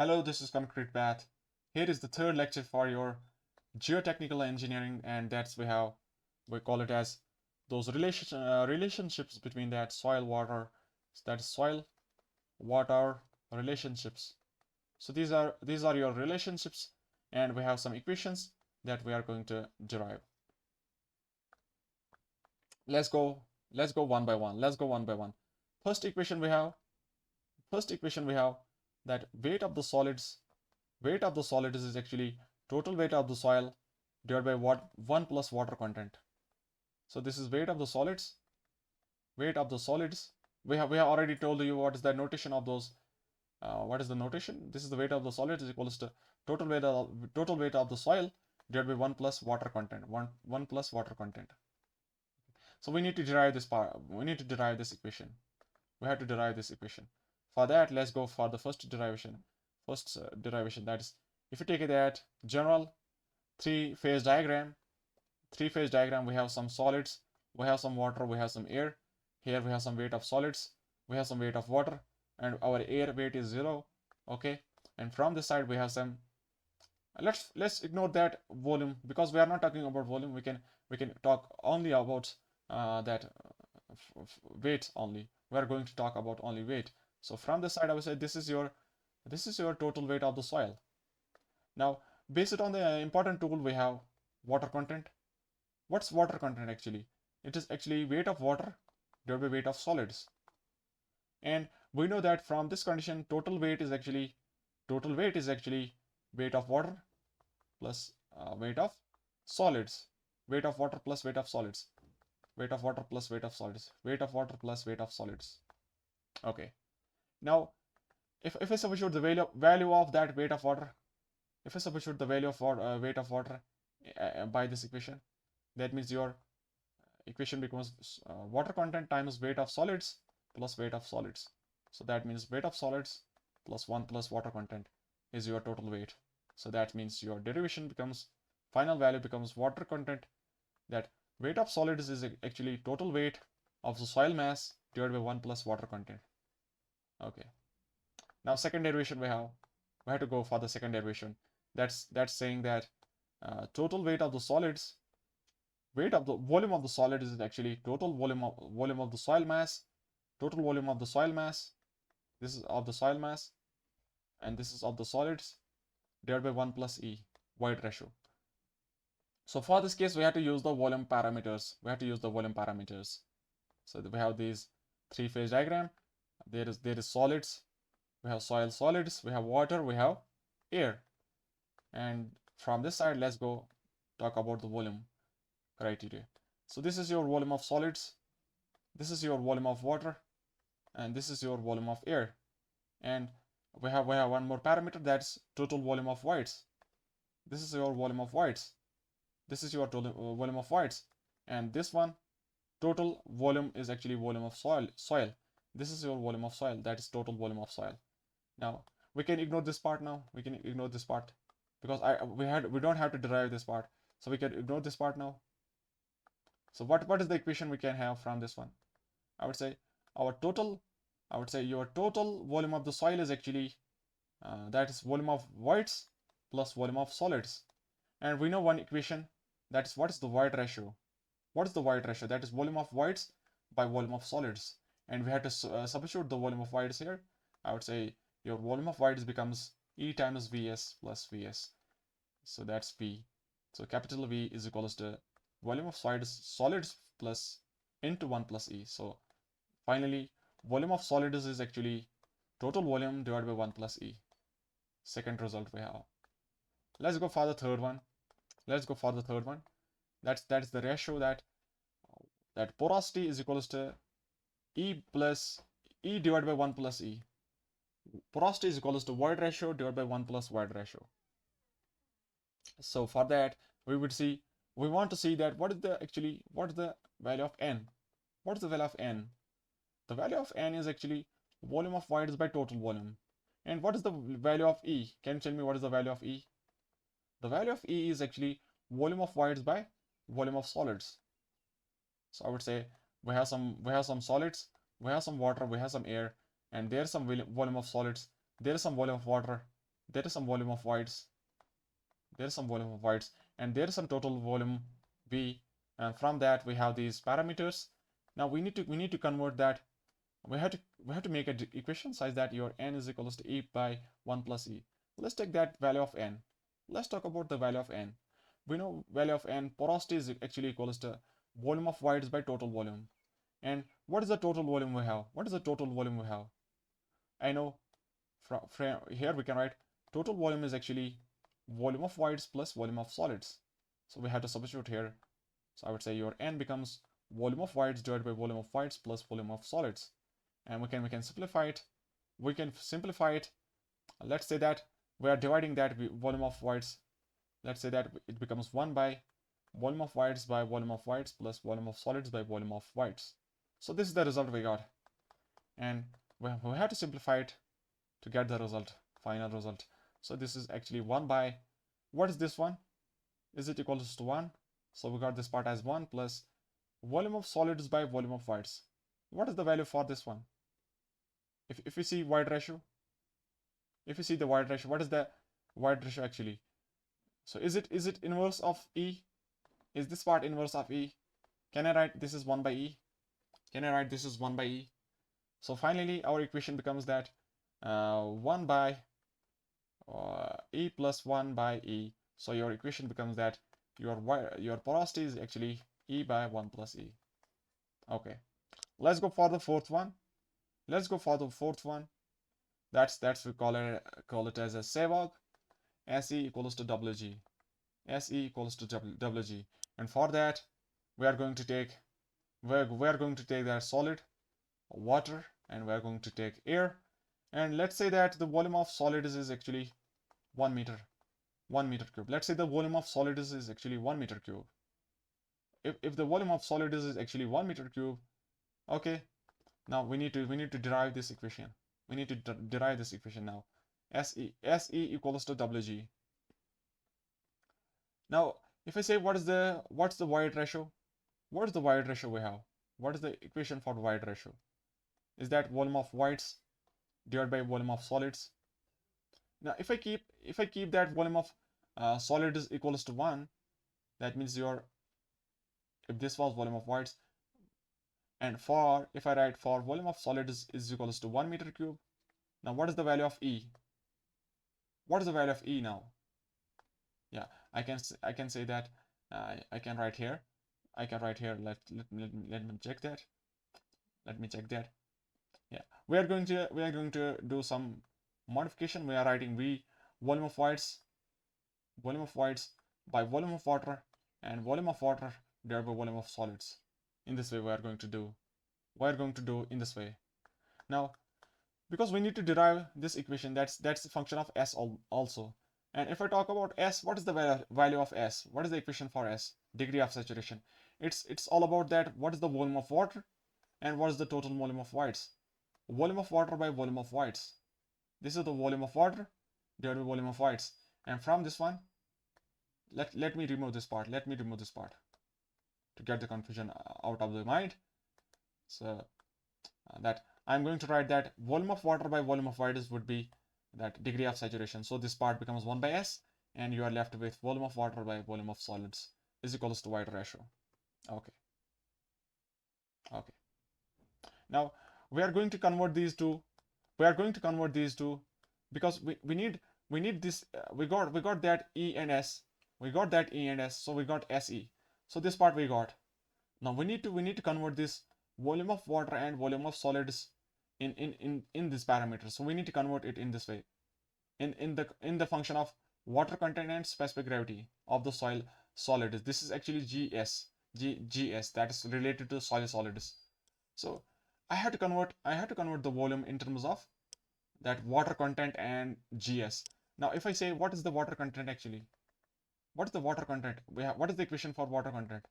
Hello, this is Concrete Path. Here is the third lecture for your geotechnical engineering, and we call it as those relationships between that soil water, that soil water relationships. So these are your relationships, and we have some equations that we are going to derive. Let's go. Let's go one by one. Let's go one by one. First equation we have. First equation we have that weight of the solids is actually total weight of the soil divided by what 1 plus water content. So this is weight of the solids. Weight of the solids. We have already told you what is the notation of those. What is the notation? This is the weight of the solids is equals to total weight of the soil divided by 1 plus water content. 1 plus water content. So we need to derive this part. We need to derive this equation. We have to derive this equation. For that, let's go for the first derivation. That is, if you take that general three-phase diagram, we have some solids, we have some water, we have some air. Here we have some weight of solids, we have some weight of water, and our air weight is 0. Okay, and from this side we have some. Let's ignore that volume because we are not talking about volume. We can talk only about that weight only. We are going to talk about only weight. So from this side, I would say this is your total weight of the soil. Now, based on the important tool, we have water content. What's water content actually? It is actually weight of water divided by weight of solids. And we know that from this condition, total weight is actually weight of water plus weight of solids. Weight of water plus weight of solids. Weight of water plus weight of solids. Weight of water plus weight of solids. Okay. Now, if I substitute the value of that weight of water, if I substitute the value of weight of water by this equation, that means your equation becomes water content times weight of solids plus weight of solids. So that means weight of solids plus 1 plus water content is your total weight. So that means your derivation becomes, final value becomes water content, that weight of solids is actually total weight of the soil mass divided by 1 plus water content. Okay. Now second derivation we have to go for the second derivation. That's saying that total weight of the solids, weight of the volume of the solid is actually total volume of the soil mass, total volume of the soil mass. This is of the soil mass, and this is of the solids divided by 1 plus E, void ratio. So for this case, we have to use the volume parameters. So we have these three-phase diagram. There is solids. We have soil solids. We have water. We have air. And from this side, let's go talk about the volume criteria. So this is your volume of solids. This is your volume of water, and this is your volume of air. And we have one more parameter, that's total volume of voids. This is your volume of voids. This is your total volume of voids, and this one total volume is actually volume of soil. This is your volume of soil, that is total volume of soil. Now we can ignore this part. Because we don't have to derive this part, so we can ignore this part now. So what is the equation we can have from this one? I would say your total volume of the soil is actually that is volume of voids plus volume of solids. And we know one equation, that is what is the void ratio. What is the void ratio? That is volume of voids by volume of solids. And we have to substitute the volume of voids here. I would say your volume of voids becomes E times Vs plus Vs. So that's V. So capital V is equals to volume of solids plus into 1 plus E. So finally, volume of solids is actually total volume divided by 1 plus E. Second result we have. Let's go for the third one. That's the ratio that porosity is equals to E divided by 1 plus E. Porosity is equals to void ratio divided by 1 plus void ratio. So for that, we want to see that what is the value of N? What is the value of N? The value of N is actually volume of voids by total volume. And what is the value of E? Can you tell me what is the value of E? The value of E is actually volume of voids by volume of solids. So I would say we have some solids, we have some water, we have some air, and there's some volume of solids, there is some volume of water, there is some volume of voids, there is some volume of voids, and there is some total volume V, and from that we have these parameters. Now we need to convert that. We have to make an equation such that your n is equals to e by 1 plus e. Let's take that value of n. Let's talk about the value of n. We know value of n, porosity is actually equals to volume of voids by total volume. And what is the total volume we have? What is the total volume we have? I know from here we can write total volume is actually volume of voids plus volume of solids. So we have to substitute here. So I would say your n becomes volume of voids divided by volume of voids plus volume of solids. And we can simplify it. We can simplify it. Let's say that we are dividing that volume of voids. Let's say that it becomes 1 by volume of voids by volume of voids plus volume of solids by volume of voids. So this is the result we got. And we have to simplify it to get the result, final result. So this is actually 1 by, what is this one? Is it equals to 1? So we got this part as 1 plus volume of solids by volume of voids. What is the value for this one? If you see void ratio, if you see the void ratio, what is the void ratio actually? So is it inverse of E? Is this part inverse of E? Can I write this is 1 by E? Can I write this is 1 by E? So finally our equation becomes that 1 by E plus 1 by E. So your equation becomes that your porosity is actually E by 1 plus E. Okay, let's go for the fourth one. Let's go for the fourth one. That's we call it as a SEVOG. SE equals to WG. SE equals to WG. And for that, we are going to take that solid, water, and we are going to take air. And let's say that the volume of solids is actually 1 meter cube. Let's say the volume of solids is actually 1 meter cube. If the volume of solids is actually 1 meter cube, okay, now we need to derive this equation. We need to derive this equation now. SE equals to WG. Now, if I say what's the void ratio? What is the void ratio we have? What is the equation for void ratio? Is that volume of voids divided by volume of solids? Now, if I keep that volume of solids equals to 1, that means if this was volume of voids, and if I write for volume of solids is equals to 1 meter cube. Now what is the value of E? What is the value of E now? Yeah, I can say that I can write here. Let me check that. Yeah, we are going to do some modification. We are writing volume of voids by volume of water, and volume of water divided by volume of solids. In this way we are going to do in this way. Now, because we need to derive this equation, that's the function of S also. And if I talk about S, what is the value of S? What is the equation for S? Degree of saturation. It's all about that. What is the volume of water and what is the total volume of voids? Volume of water by volume of voids. This is the volume of water divided by volume of voids. And from this one, let me remove this part. Let me remove this part to get the confusion out of the mind. So that I'm going to write that volume of water by volume of voids would be that degree of saturation. So this part becomes 1 by S, and you are left with volume of water by volume of solids is equals to void ratio. Okay. Now we are going to convert these two. Because we need this. We got that E and S. So we got SE. So this part we got. Now we need to convert this volume of water and volume of solids in this parameter. So we need to convert it in this way. In the function of water content and specific gravity of the soil solids. This is actually GS that is related to soil solids. So I have to convert the volume in terms of that water content and GS. Now if I say what is the water content actually? What is the water content? What is the equation for water content?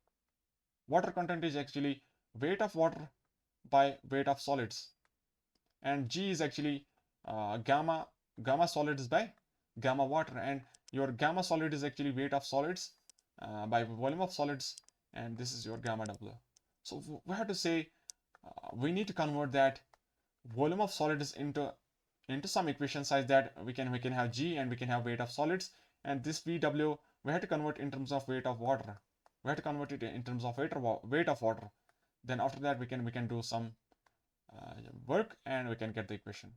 Water content is actually weight of water by weight of solids, and G is actually gamma solids by gamma water, and your gamma solid is actually weight of solids by volume of solids, and this is your gamma W. So we have to say we need to convert that volume of solids into into some equation such that we can have G and we can have weight of solids, and this VW we have to convert in terms of weight of water. We have to convert it in terms of weight of water. Then after that we can do some work and we can get the equation.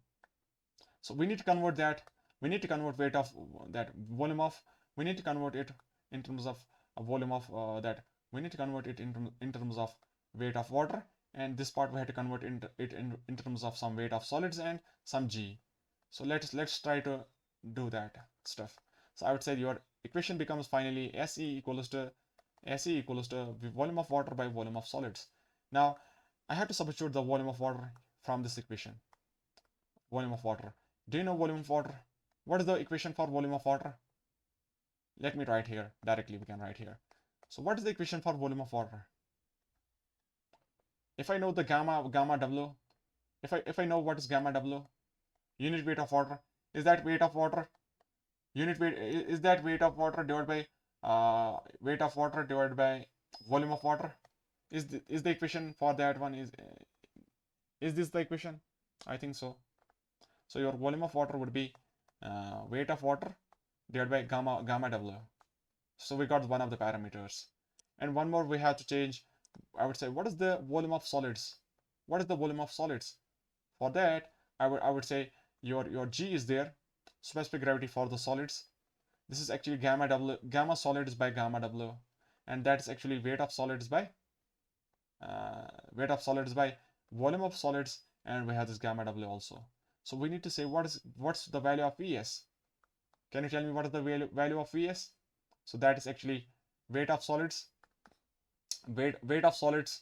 So we need to convert that. We need to convert weight of that volume of. We need to convert it in terms of a volume of that. We need to convert it in terms of weight of water, and this part we have to convert in terms of some weight of solids and some G. So let's try to do that stuff. So I would say your equation becomes finally SE equals to volume of water by volume of solids. Now I have to substitute the volume of water from this equation. Volume of water. Do you know volume of water? What is the equation for volume of water? Let me write here. Directly we can write here. So what is the equation for volume of water? If I know the gamma W, if I know what is gamma W, unit weight of water, is that weight of water? Unit weight is that weight of water divided by weight of water divided by volume of water? Is the equation for that one is this the equation? I think so. So your volume of water would be weight of water divided by gamma W. So we got one of the parameters. And one more we have to change. I would say, what is the volume of solids? What is the volume of solids? For that, I would say your G is there, specific gravity for the solids. This is actually gamma solids by gamma W, and that's actually weight of solids by volume of solids, and we have this gamma W also. So we need to say what's the value of Vs. Can you tell me what is the value of Vs? So that is actually weight of solids, weight of solids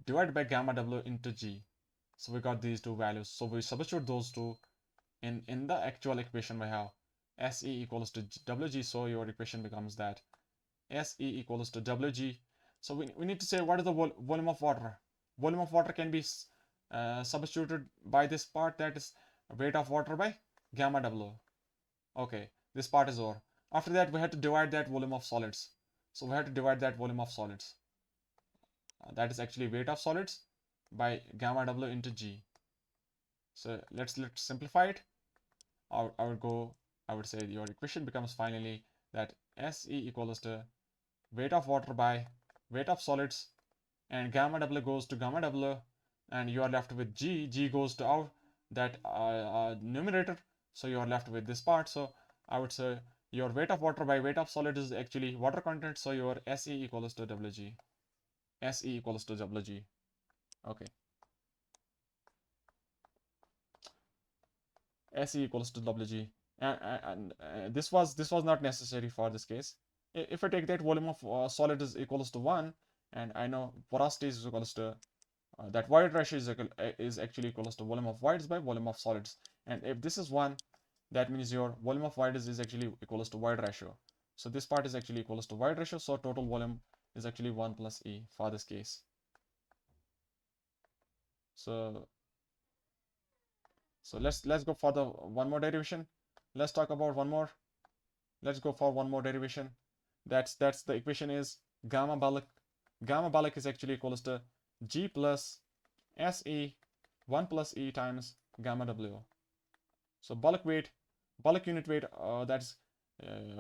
divided by gamma W into G. So we got these two values. So we substitute those two in the actual equation we have SE equals to WG. So your equation becomes that SE equals to WG. So we need to say what is the volume of water. Volume of water can be substituted by this part, that is weight of water by gamma W. Okay, this part is over. After that we have to divide that volume of solids. So we have to divide that volume of solids. That is actually weight of solids by gamma W into G. So let's simplify it. I would say your equation becomes finally that SE equals to weight of water by weight of solids, and gamma W goes to gamma W, and you are left with G. G goes to out that numerator, so you are left with this part. So I would say your weight of water by weight of solid is actually water content, so your SE equals to WG. SE equals to WG. Okay. SE equals to WG, and this was not necessary for this case. If I take that volume of solid is equals to 1, and I know porosity is equals to that void ratio is actually equals to volume of voids by volume of solids, and if this is 1, that means your volume of voids is actually equals to void ratio. So this part is actually equals to void ratio, so total volume is actually 1 plus E for this case. So let's go for the one more derivation. Let's talk about one more. Let's go for one more derivation. That's the equation is gamma bulk. Gamma bulk is actually equals to G plus SE 1 plus E times gamma W. So bulk unit weight, that's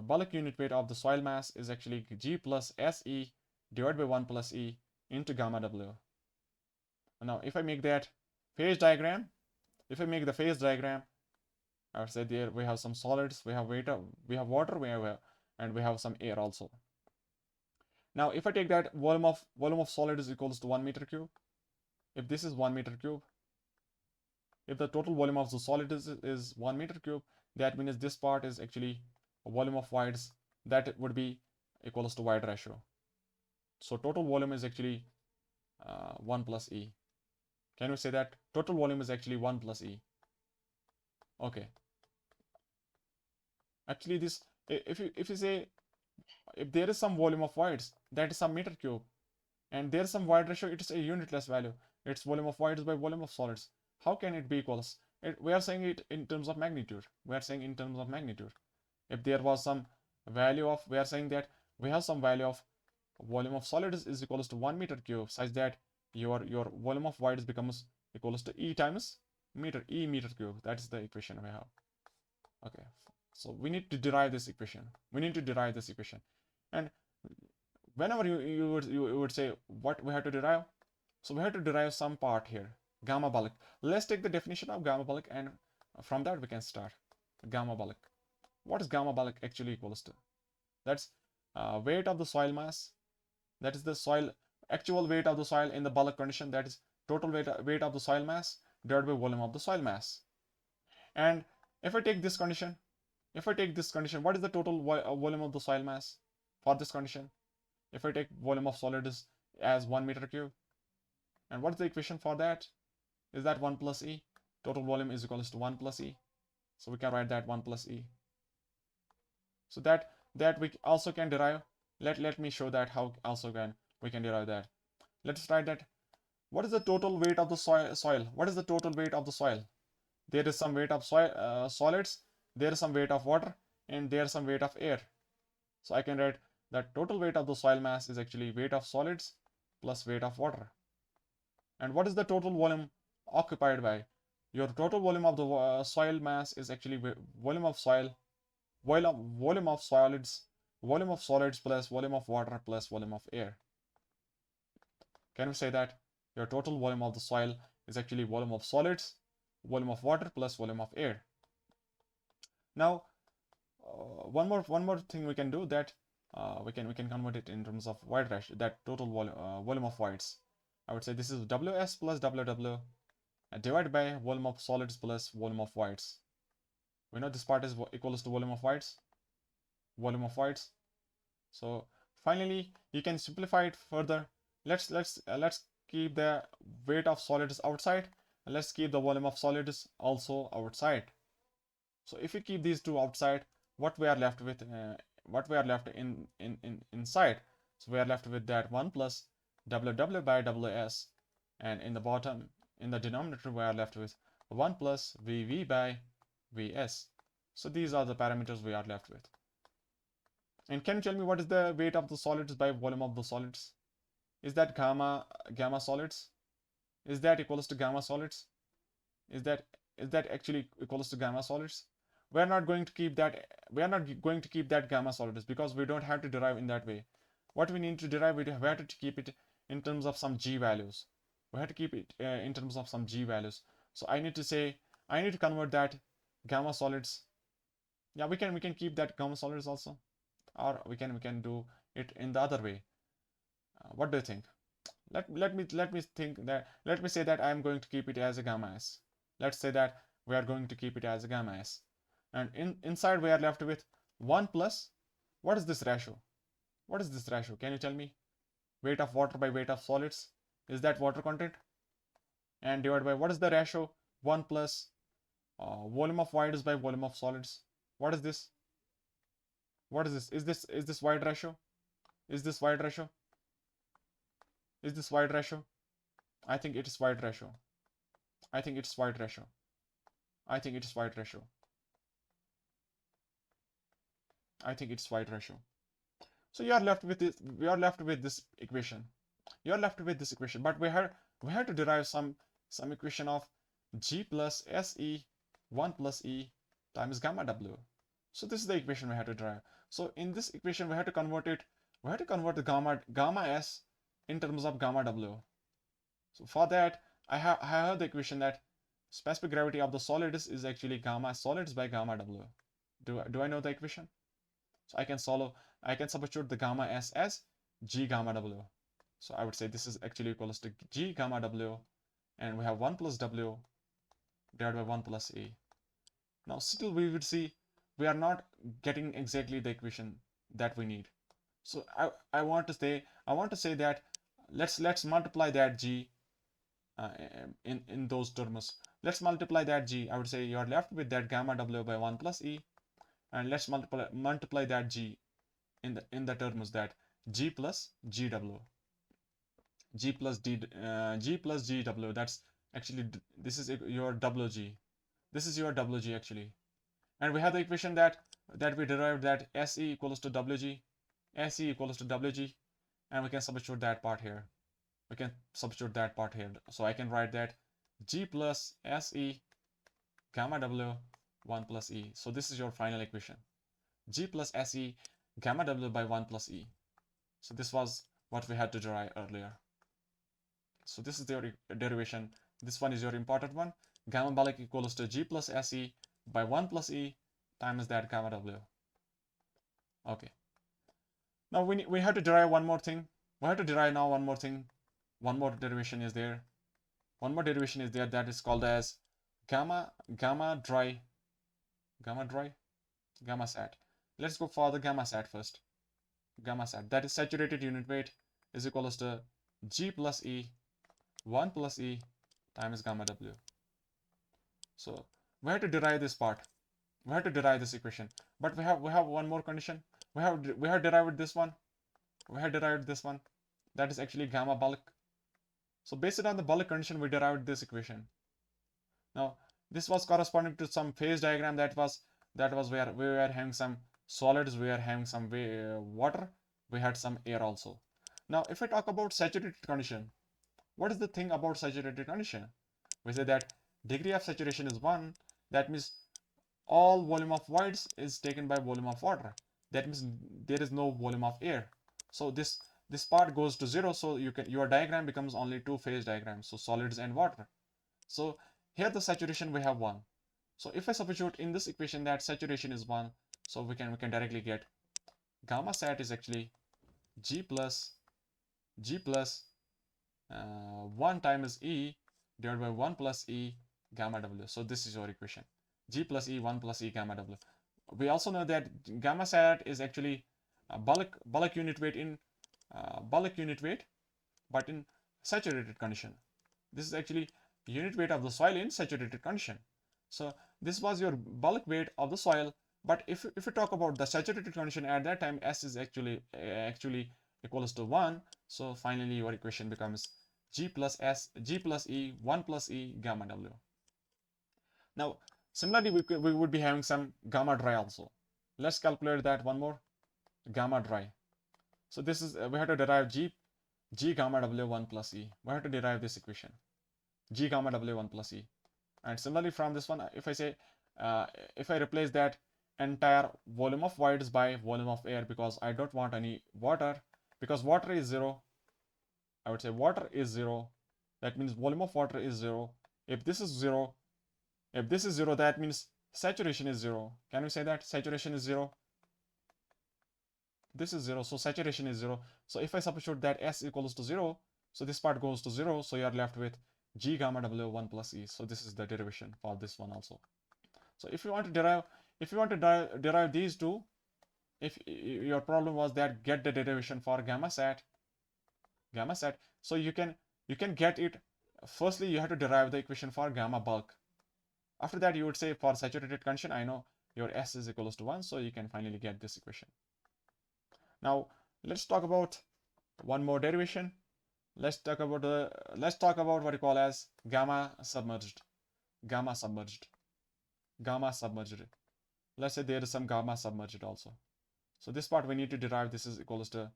bulk unit weight of the soil mass is actually G plus SE divided by 1 plus E into gamma W. Now if I make that phase diagram, I would say there we have some solids, we have water, and we have some air also. Now if I take that volume of solid is equals to 1 meter cube, if this is 1 meter cube, if the total volume of the solid is 1 meter cube, that means this part is actually a volume of voids, that would be equals to void ratio. So total volume is actually 1 plus E. Can we say that total volume is actually 1 plus E? Okay. Actually, this if you say if there is some volume of voids, that is some meter cube, and there is some void ratio, it is a unitless value. It's volume of voids by volume of solids. How can it be equals? We are saying it in terms of magnitude. If there was some value of, we are saying that we have some value of volume of solids is equals to 1 meter cube, such that your volume of voids becomes equals to E times meter cube. That is the equation we have. Okay, so we need to derive this equation. And whenever you would say what we have to derive, so we have to derive some part here, gamma bulk. Let's take the definition of gamma bulk, and from that we can start. Gamma bulk. What is gamma bulk actually equals to? That's weight of the soil mass. That is the actual weight of the soil in the bulk condition. That is total weight of the soil mass divided by volume of the soil mass. And if I take this condition, what is the total volume of the soil mass for this condition? If I take volume of solids as 1 meter cube, and what is the equation for that? Is that 1 plus E? Total volume is equals to 1 plus E. So we can write that 1 plus E. So that we also can derive. Let me show that how also we can derive that. Let's write that. What is the total weight of the soil? What is the total weight of the soil? There is some weight of solids, there is some weight of water, and there is some weight of air. So I can write that total weight of the soil mass is actually weight of solids plus weight of water. And what is the total volume occupied by? Your total volume of the soil mass is actually volume of soil, volume of solids plus volume of water plus volume of air. Can we say that your total volume of the soil is actually volume of solids, volume of water plus volume of air? Now, one more thing we can do, that we can convert it in terms of void ratio, that total volume of voids. I would say this is WS plus WW divided by volume of solids plus volume of voids. We know this part is equals to volume of voids. So finally, you can simplify it further. Let's keep the weight of solids outside, and let's keep the volume of solids also outside. So if we keep these two outside, what we are left with, inside? So we are left with that 1 plus WW by WS, and in the bottom, in the denominator, we are left with 1 plus VV by VS. So these are the parameters we are left with. And can you tell me what is the weight of the solids by volume of the solids? Is that gamma solids? Is that equals to gamma solids? Is that actually equals to gamma solids? We are not going to keep that gamma solids, because we don't have to derive in that way. What we need to derive, we have to keep it in terms of some G values. We have to keep it in terms of some G values. So I need to convert that gamma solids. Yeah, we can keep that gamma solids also, or we can do it in the other way. What do you think? Let me say that I am going to keep it as a gamma S. Let's say that we are going to keep it as a gamma S, and inside we are left with 1 plus, what is this ratio? Can you tell me? Weight of water by weight of solids, is that water content? And divided by, what is the ratio? 1 plus volume of voids by volume of solids. What is this? Is this void ratio? Is this void ratio? I think it is void ratio. So you are left with this. We are left with this equation. But we have to derive some equation of G plus SE 1 plus E times gamma W. So this is the equation we have to derive. So in this equation, we have to convert the gamma S in terms of gamma W. So for that, I have the equation that specific gravity of the solids is actually gamma solids by gamma W. Do I know the equation? So I can substitute the gamma S as G gamma W. So I would say this is actually equals to G gamma W, and we have 1 plus W divided by 1 plus E. Now still we would see we are not getting exactly the equation that we need. So I want to say that let's multiply that G in those terms. Let's multiply that G. I would say you are left with that gamma W by 1 plus E, and let's multiply that G in the terms that G plus GW. G plus GW. That's actually, this is your WG. This is your WG actually. And we have the equation that we derived, that SE equals to WG. And we can substitute that part here. So I can write that G plus SE gamma W 1 plus E. So this is your final equation. G plus SE gamma W by 1 plus E. So this was what we had to derive earlier. So this is your derivation. This one is your important one. Gamma bulk equals to G plus SE by 1 plus E times that gamma W. Okay. Now we have to derive one more thing. We have to derive now one more thing. One more derivation is there. One more derivation is there that is called as gamma sat. Let's go for the gamma sat first. Gamma sat, that is saturated unit weight, is equals to G plus E 1 plus E times gamma W. So we have to derive this part. We have to derive this equation. But we have one more condition. We have derived this one. We have derived this one. That is actually gamma bulk. So based on the bulk condition, we derived this equation. Now this was corresponding to some phase diagram that was where we were having some solids, we were having some water, we had some air also. Now if I talk about saturated condition, what is the thing about saturated condition? We say that degree of saturation is 1. That means all volume of voids is taken by volume of water. That means there is no volume of air. So this part goes to 0. So your diagram becomes only two-phase diagram. So solids and water. So here the saturation we have 1. So if I substitute in this equation that saturation is 1, so we can directly get gamma sat is actually G plus 1 times E divided by 1 plus E gamma W. So this is your equation. G plus E 1 plus E gamma W. We also know that gamma sat is actually bulk unit weight in but in saturated condition. This is actually unit weight of the soil in saturated condition. So this was your bulk weight of the soil. But if you talk about the saturated condition at that time, S is actually equals to 1. So finally your equation becomes G plus E 1 plus E gamma W. Now similarly we would be having some gamma dry also. Let's calculate that one more. Gamma dry. So this is we have to derive G gamma W 1 plus E. We have to derive this equation. G gamma W 1 plus E. And similarly from this one, if I say if I replace that entire volume of voids by volume of air, because I don't want any water, because water is 0, I would say water is 0. That means volume of water is 0. If this is 0, that means saturation is 0. Can we say that saturation is 0? This is 0, so saturation is 0. So if I substitute that S equals to 0, so this part goes to 0, so you are left with G gamma W 1 plus E. So this is the derivation for this one also. So if you want to derive these two, if your problem was that get the derivation for gamma sat, so you can get it. Firstly, you have to derive the equation for gamma bulk. After that, you would say for saturated condition, I know your S is equals to 1, so you can finally get this equation. Now let's talk about one more derivation. Let's talk about what you call as gamma submerged. Let's say there is some gamma submerged also. So this part we need to derive. This is equals to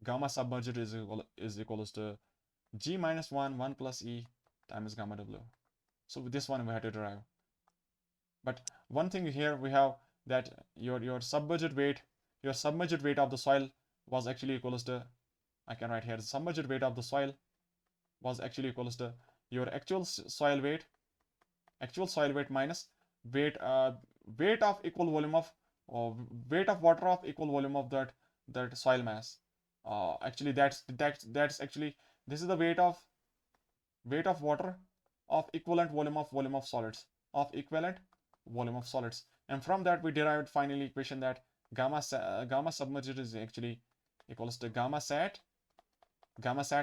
gamma submerged is equals to G minus 1 plus E times gamma W. So with this one we have to derive. But one thing here we have that your submerged weight of the soil was actually equals to, I can write here, the submerged weight of the soil was actually equals to your actual soil weight minus weight of equal volume of weight of water of equal volume of that soil mass. Actually that's actually, this is the weight of water of equivalent volume of solids, and from that we derived finally equation that gamma submerged is actually equals to gamma sat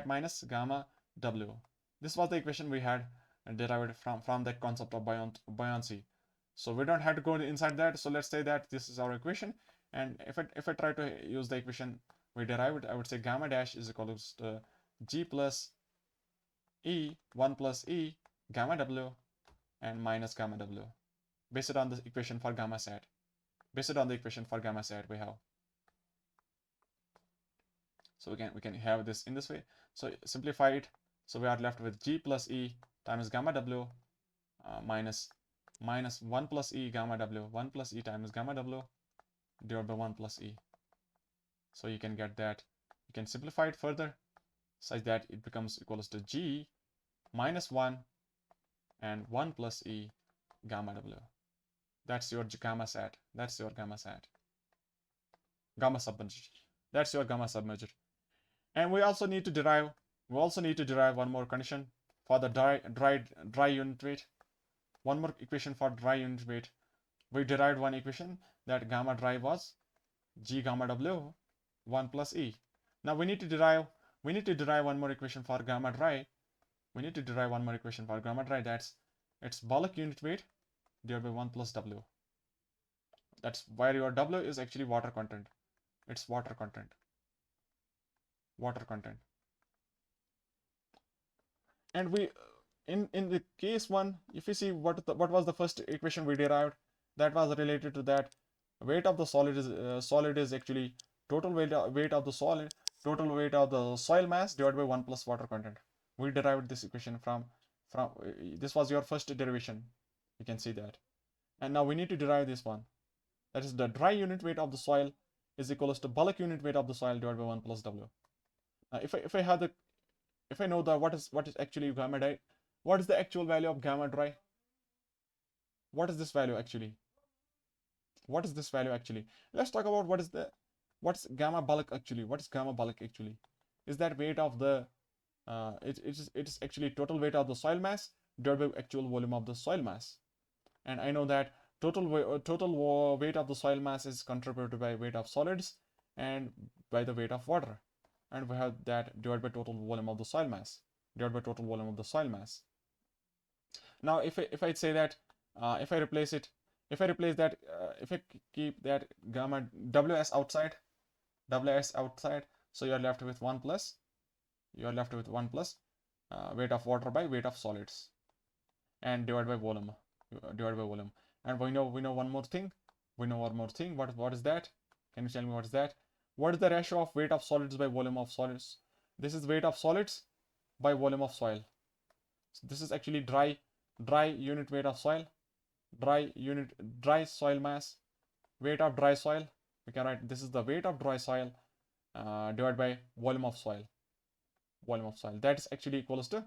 minus gamma W. This was the equation we had derived from that concept of buoyancy. So we don't have to go inside that. So let's say that this is our equation, and if I try to use the equation we derived, I would say gamma dash is equals to G plus E 1 plus E gamma W and minus gamma W, based on the equation for gamma sat. We have. So we can have this in this way. So simplify it. So we are left with G plus E times gamma W minus 1 plus E gamma W, 1 plus E times gamma W divided by 1 plus E. So you can get that, you can simplify it further such that it becomes equals to G minus 1 and 1 plus E gamma W. That's your gamma set. That's your gamma set. Gamma submeasure. That's your gamma submeasure. And we also need to derive one more condition for the dry unit weight. One more equation for dry unit weight. We derived one equation that gamma dry was G gamma W 1 plus E. Now we need to derive one more equation for gamma dry. That's its bulk unit weight divided by 1 plus W. That's where your W is actually water content. It's water content. And we in the case 1, if you see what was the first equation we derived, that was related to that weight of the solid is actually total weight of the solid, total weight of the soil mass divided by 1 plus water content. We derived this equation from this was your first derivation. You can see that. And now we need to derive this one. That is, the dry unit weight of the soil is equals to bulk unit weight of the soil divided by 1 plus W. Now if I know the what is actually gamma dry, what is the actual value of gamma dry? What is this value actually? Let's talk about what's gamma bulk actually. What is gamma bulk actually? Is that weight of the it is actually total weight of the soil mass divided by actual volume of the soil mass. And I know that total weight of the soil mass is contributed by weight of solids and by the weight of water. And we have that divided by total volume of the soil mass. Now if I say that if I keep that gamma WS outside, so you are left with 1 plus weight of water by weight of solids and divided by volume. And we know one more thing. What is that? Can you tell me what is that? What is the ratio of weight of solids by volume of solids? This is weight of solids by volume of soil. So this is actually dry unit weight of soil, dry soil mass, weight of dry soil. We can write this is the weight of dry soil divided by volume of soil. That is actually equals to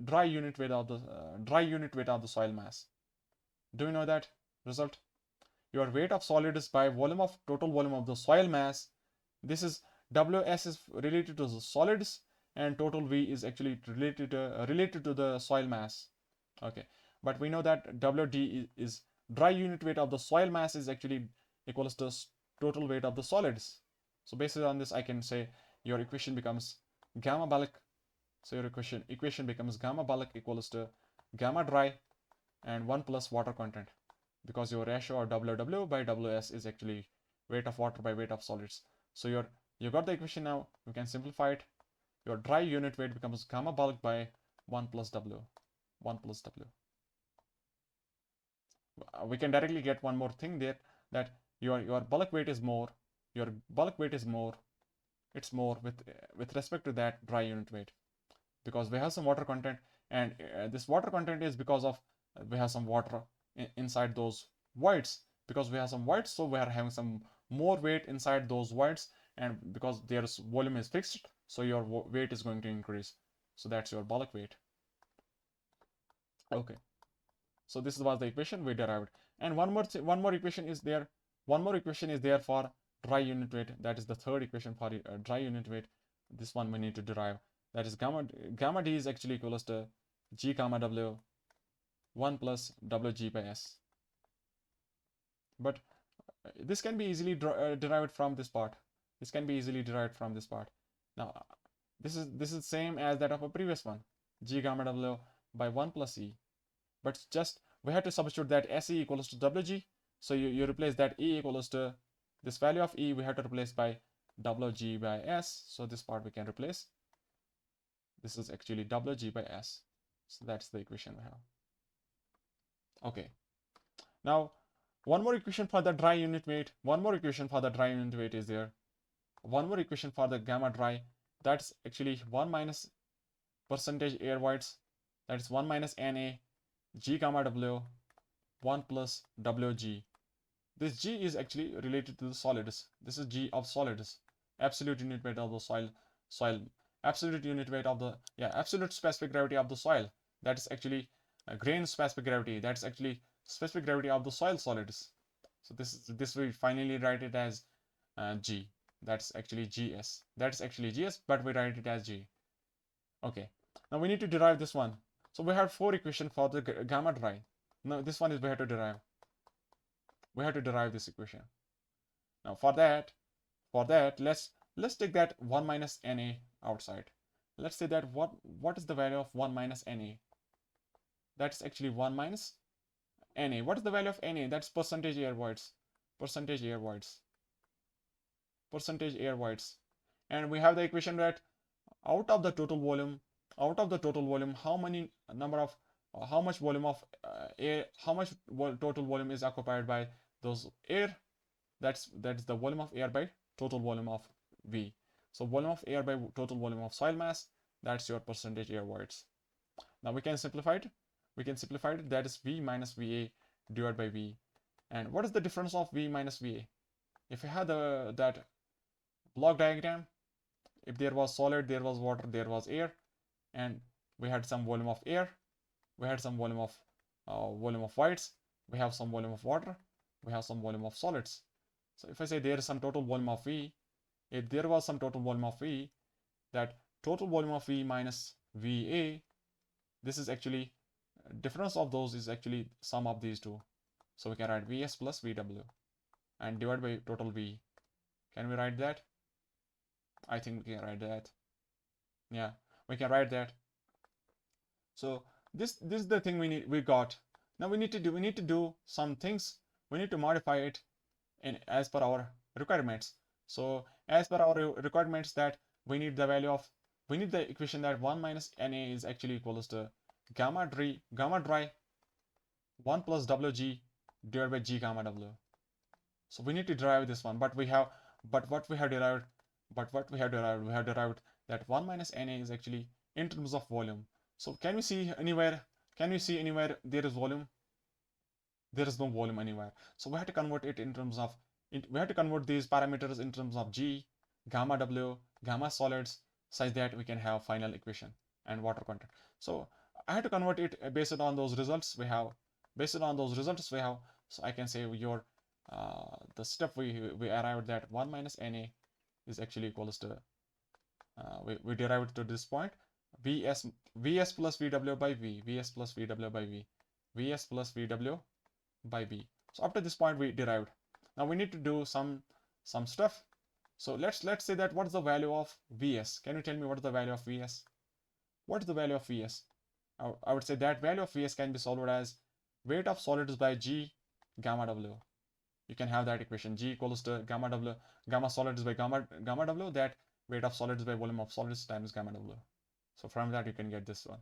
dry unit weight of the soil mass. Do you know that result? Your weight of solids by total volume of the soil mass. This is WS is related to the solids and total V is actually related to the soil mass. Okay, but we know that WD is dry unit weight of the soil mass is actually equals to total weight of the solids. So based on this, I can say your equation becomes gamma bulk. So your equation becomes gamma bulk equals to gamma dry and 1 plus water content, because your ratio of WW by WS is actually weight of water by weight of solids. So you got the equation now. You can simplify it. Your dry unit weight becomes gamma bulk by 1 plus W. We can directly get one more thing there, that your bulk weight is more. It's more with respect to that dry unit weight, because we have some water content, and this water content is because of we have some water inside those voids. Because we have some voids, so we are having some more weight inside those voids, and because their volume is fixed, so your weight is going to increase. So that's your bulk weight. Okay, so this was the equation we derived. And one more equation is there for dry unit weight. That is the third equation for dry unit weight. This one we need to derive. That is gamma D is actually equals to G gamma W 1 plus WG by S. But this can be easily derived from this part. Now this is same as that of a previous one, G gamma W by 1 plus E. But just we have to substitute that SE equals to WG. So you replace that E equals to this value of E, we have to replace by WG by S. So this part we can replace. This is actually WG by S. So that's the equation we have. Okay. Now one more equation for the dry unit weight. Is there. one more equation for the gamma dry. That's actually 1 minus percentage air voids. That's 1 minus Na G gamma W 1 plus Wg. This G is actually related to the solids. This is G of solids. Absolute unit weight of the soil, absolute unit weight of the, absolute specific gravity of the soil. That is actually grain specific gravity. That's actually specific gravity of the soil solids. So this we finally write it as G. That's actually GS. That's actually GS, but we write it as G. Okay. Now we need to derive this one. So we have 4 equations for the gamma dry. Now this one is we have to derive. We have to derive this equation. Now for that, let's take that 1 minus Na outside. Let's say that what is the value of 1 minus Na? That's actually 1 minus Na. What is the value of Na? That's percentage air voids. Percentage air voids. Percentage air voids. And we have the equation that out of the total volume, how much volume of air, how much total volume is occupied by those air? That's the volume of air by total volume of V. So volume of air by total volume of soil mass, that's your percentage air voids. Now we can simplify it. That is V minus VA divided by V. And what is the difference of V minus VA? If you had that block diagram, if there was solid, there was water, there was air, and we had some volume of air, we had some volume of voids, we have some volume of water, we have some volume of solids. So if I say there is some total volume of V, if there was some total volume of V, that total volume of V minus VA, this is actually, difference of those is actually sum of these two. So we can write Vs plus Vw and divide by total V. Can we write that? I think we can write that. Yeah, we can write that. So this is the thing we got. Now we need to do some things. We need to modify it as per our requirements. So as per our requirements, that we need the equation that 1 minus Na is actually equals to gamma dry 1 plus Wg divided by G gamma W. So we need to derive this one, but we have derived that 1 minus Na is actually in terms of volume. So can we see anywhere there is volume? There is no volume anywhere. So we have to convert it in terms of, we have to convert these parameters in terms of G, gamma W, gamma solids, such that we can have final equation and water content. So I have to convert it based on those results we have. So I can say the step we arrived at 1 minus Na is actually equals to, we derived to this point, Vs plus Vw by V, Vs plus Vw by V, Vs plus Vw by V. So up to this point we derived. Now we need to do some stuff. So let's say that what is the value of Vs? Can you tell me what is the value of Vs? What is the value of Vs? I would say that value of Vs can be solved as weight of solids by G gamma W. You can have that equation, G equals to gamma solids by gamma W, that weight of solids by volume of solids times gamma W. So from that you can get this one.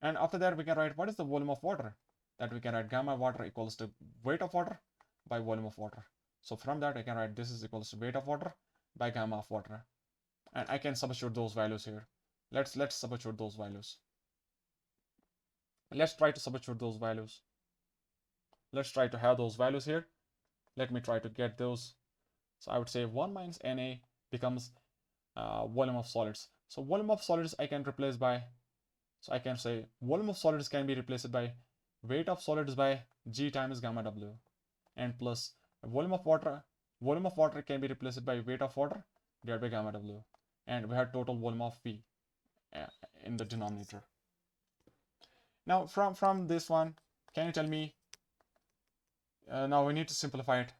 And after that we can write what is the volume of water? That we can write gamma water equals to weight of water by volume of water. So from that I can write this is equals to weight of water by gamma of water. And I can substitute those values here. Let's substitute those values. Let's try to substitute those values. Let's try to have those values here. Let me try to get those. So I would say 1 minus Na becomes volume of solids. So volume of solids I can replace by, so I can say volume of solids can be replaced by weight of solids by G times gamma W, and plus volume of water can be replaced by weight of water divided by gamma W, and we have total volume of V in the denominator. Now from this one, can you tell me, now we need to simplify it.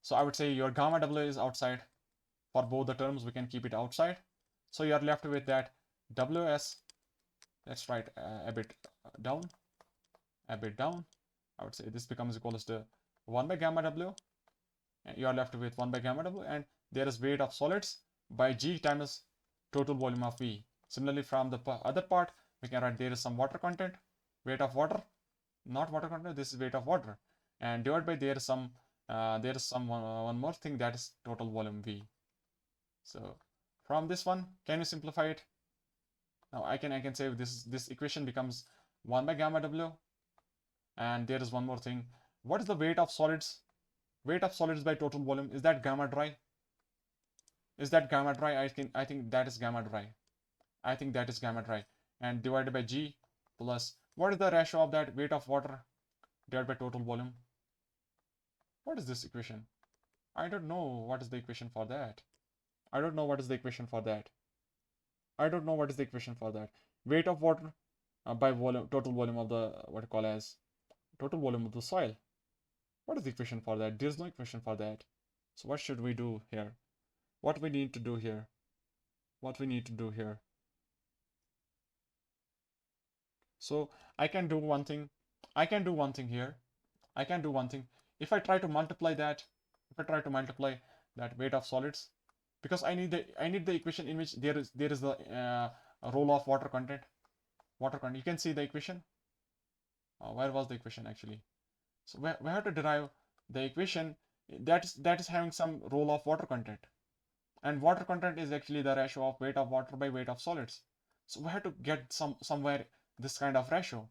So I would say your gamma W is outside. For both the terms we can keep it outside. So you are left with that Ws, let's write a bit down. I would say this becomes equals to 1 by gamma W, and you are left with 1 by gamma W, and there is weight of solids by G times total volume of V. Similarly, from the other part we can write there is some water content, weight of water, not water content, this is weight of water, and divided by there is some one more thing, that is total volume V. So from this one, can you simplify it? Now I can say this equation becomes 1 by gamma W. And there is one more thing. What is the weight of solids? Weight of solids by total volume. Is that gamma dry? Is that gamma dry? I think that is gamma dry. I think that is gamma dry. And divided by G plus, what is the ratio of that weight of water divided by total volume? What is this equation? I don't know what is the equation for that. I don't know what is the equation for that. I don't know what is the equation for that. Weight of water by volume, total volume of the, what you call as, total volume of the soil. What is the equation for that? There's no equation for that. So what should we do here? What we need to do here? What we need to do here? So I can do one thing. I can do one thing here. I can do one thing. If I try to multiply that, weight of solids, because I need the equation in which there is the role of water content. You can see the equation. Where was the equation actually? So we have to derive the equation that is having some role of water content, and water content is actually the ratio of weight of water by weight of solids. So we have to get somewhere this kind of ratio,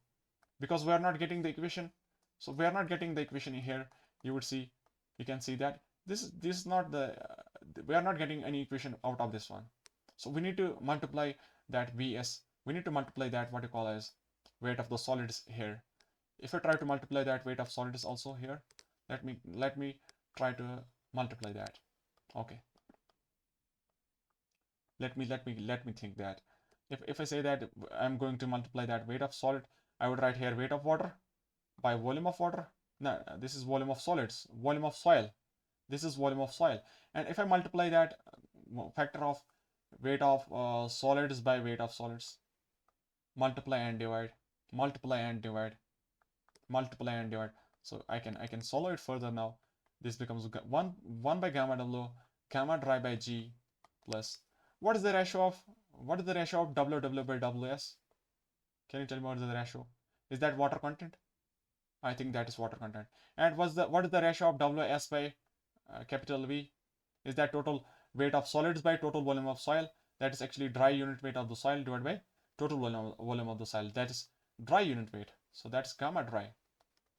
because we are not getting the equation. So we are not getting the equation in here. You would see, you can see that this is not the we are not getting any equation out of this one. So we need to multiply that Vs. We need to multiply that what you call as weight of the solids here. If I try to multiply that weight of solids also here, let me try to multiply that. Okay. Let me think that if I say that I'm going to multiply that weight of solid, I would write here weight of water by volume of water. No, this is volume of solids, volume of soil. This is volume of soil. And if I multiply that factor of weight of solids by weight of solids, multiply and divide, multiply and divide, multiply and divide. So I can solve it further now. This becomes 1 by gamma W, gamma dry by G plus, what is the ratio of WW by WS? Can you tell me what is the ratio? Is that water content? I think that is water content. And what is the ratio of WS by capital V? Is that total weight of solids by total volume of soil? That is actually dry unit weight of the soil divided by total volume of the soil. That is dry unit weight. So that's gamma dry.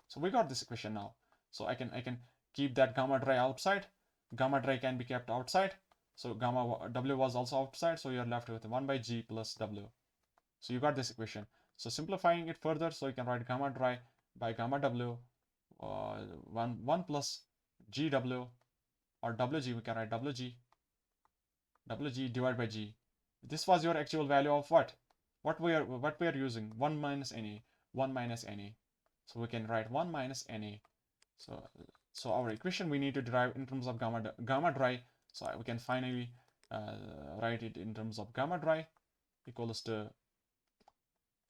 So we got this equation now. So I can keep that gamma dry outside. Gamma dry can be kept outside. So gamma W was also outside. So you're left with 1 by G plus W. So you got this equation. So simplifying it further, so you can write gamma dry by gamma W 1 plus GW, or WG, we can write WG divided by G. This was your actual value of what we are using, 1 minus Na, 1 minus Na. So we can write 1 minus Na. So our equation we need to derive in terms of gamma dry. So we can finally write it in terms of gamma dry equals to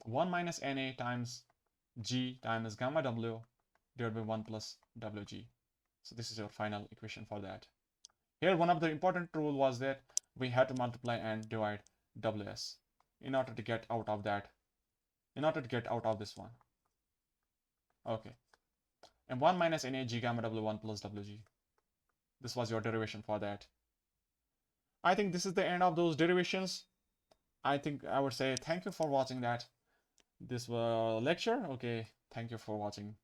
1 minus Na times G times gamma W divided by 1 plus Wg. So this is your final equation for that. Here one of the important rule was that we had to multiply and divide Ws in order to get out of that, this one. Okay. And 1 minus Na G gamma W 1 plus Wg. This was your derivation for that. I think this is the end of those derivations. I think I would say thank you for watching this lecture. Okay, thank you for watching.